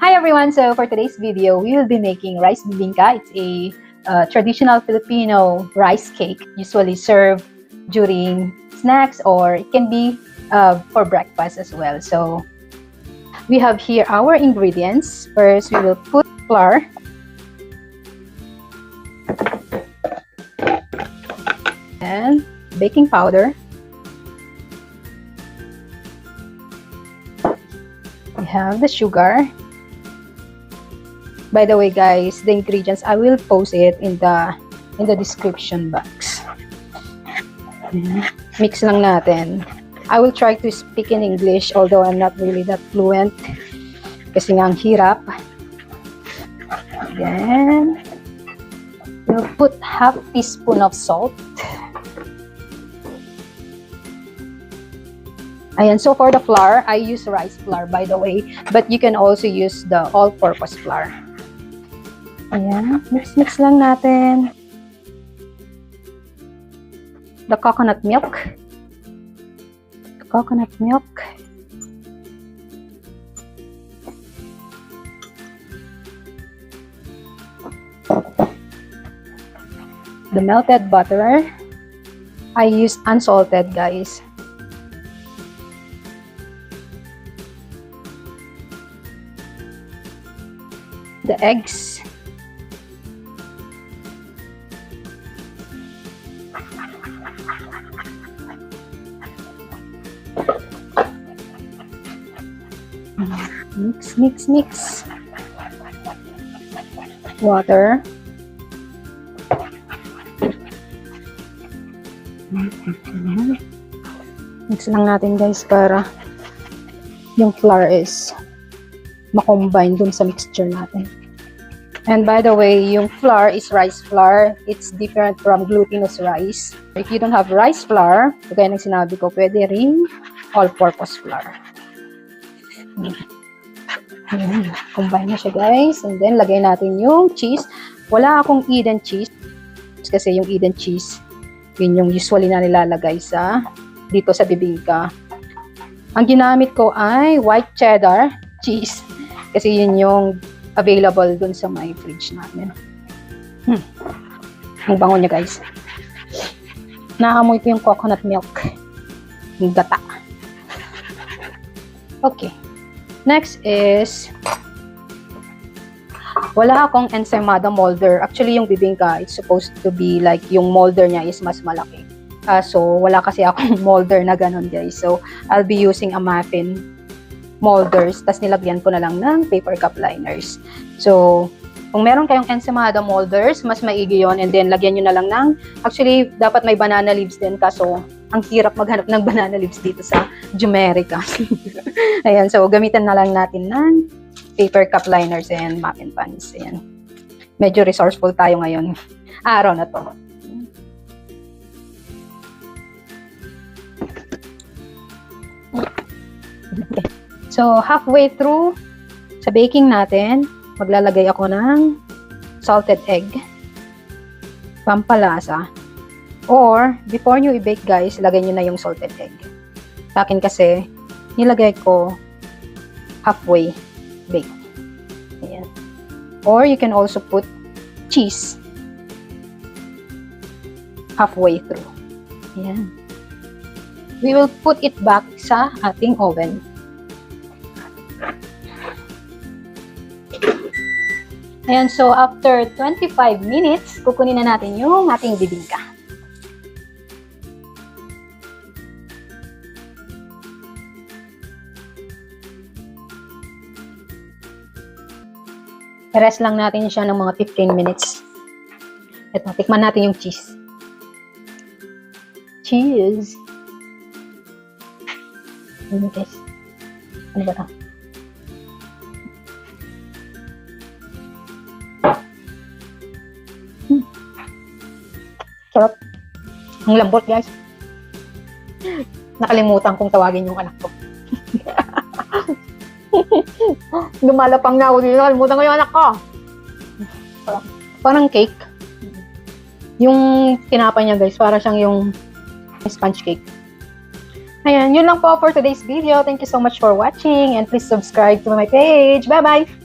Hi everyone! So for today's video, we will be making rice bibingka. It's a traditional Filipino rice cake, usually served during snacks, or it can be for breakfast as well. So we have here our ingredients. First, we will put flour, and baking powder. We have the sugar. By the way, guys, the ingredients I will post it in the description box. Mix lang natin. I will try to speak in English, although I'm not really that fluent kasi nga ang hirap. Then we'll put half teaspoon of salt. Ayan, so for the flour, I use rice flour, by the way, but you can also use the all-purpose flour. Ayan, mix lang natin. The coconut milk. The melted butter. I use unsalted, guys. The eggs. Mix. Water. Mix lang natin, guys, para yung flour is ma-combine dun sa mixture natin. And by the way, yung flour is rice flour. It's different from glutinous rice. If you don't have rice flour, kagaya ng sinabi ko, pwede rin all-purpose flour. Ayan, combine na siya, guys. And then, lagay natin yung cheese. Wala akong Eden cheese. Kasi yung Eden cheese, yun yung usually na nilalagay dito sa bibingka. Ang ginamit ko ay white cheddar cheese. Kasi yun yung available dun sa my fridge namin. Ang bango niya, guys. Naamoy ko yung coconut milk. Yung gata. Okay. Next is, wala akong ensaymada molder. Actually, yung bibingka, it's supposed to be like, yung molder niya is mas malaki. So, wala kasi akong molder na ganun, guys. So, I'll be using a muffin molders. Tapos, nilagyan ko na lang ng paper cup liners. So, kung meron kayong ensaymada molders, mas maigi yun. And then, lagyan nyo na lang ng, actually, dapat may banana leaves din. Kaso, ang hirap maghanap ng banana leaves dito sa Jumerica. Ayan, so gamitan na lang natin ng paper cup liners and muffin pans. Ayan. Medyo resourceful tayo ngayon. Araw na to. Okay. So, halfway through sa baking natin, maglalagay ako ng salted egg. Pampalasa. Or, before nyo i-bake, guys, lagay nyo na yung salted egg. Sa akin kasi, nilagay ko halfway bake. Ayan. Or, you can also put cheese halfway through. Ayan. We will put it back sa ating oven. Ayan, so after 25 minutes, kukunin na natin yung ating bibingka. I-rest lang natin siya ng mga 15 minutes. Ito, tikman natin yung cheese. Cheese! Ano guys? Ano ba ito? Sarap. Ang lambot, guys. Nakalimutan kong tawagin yung anak ko. Lumalapang na ako dito. Nakalimutan ko yung anak ko. Parang cake. Yung tinapay niya, guys, para siyang yung sponge cake. Ayan, yun lang po for today's video. Thank you so much for watching and please subscribe to my page. Bye-bye!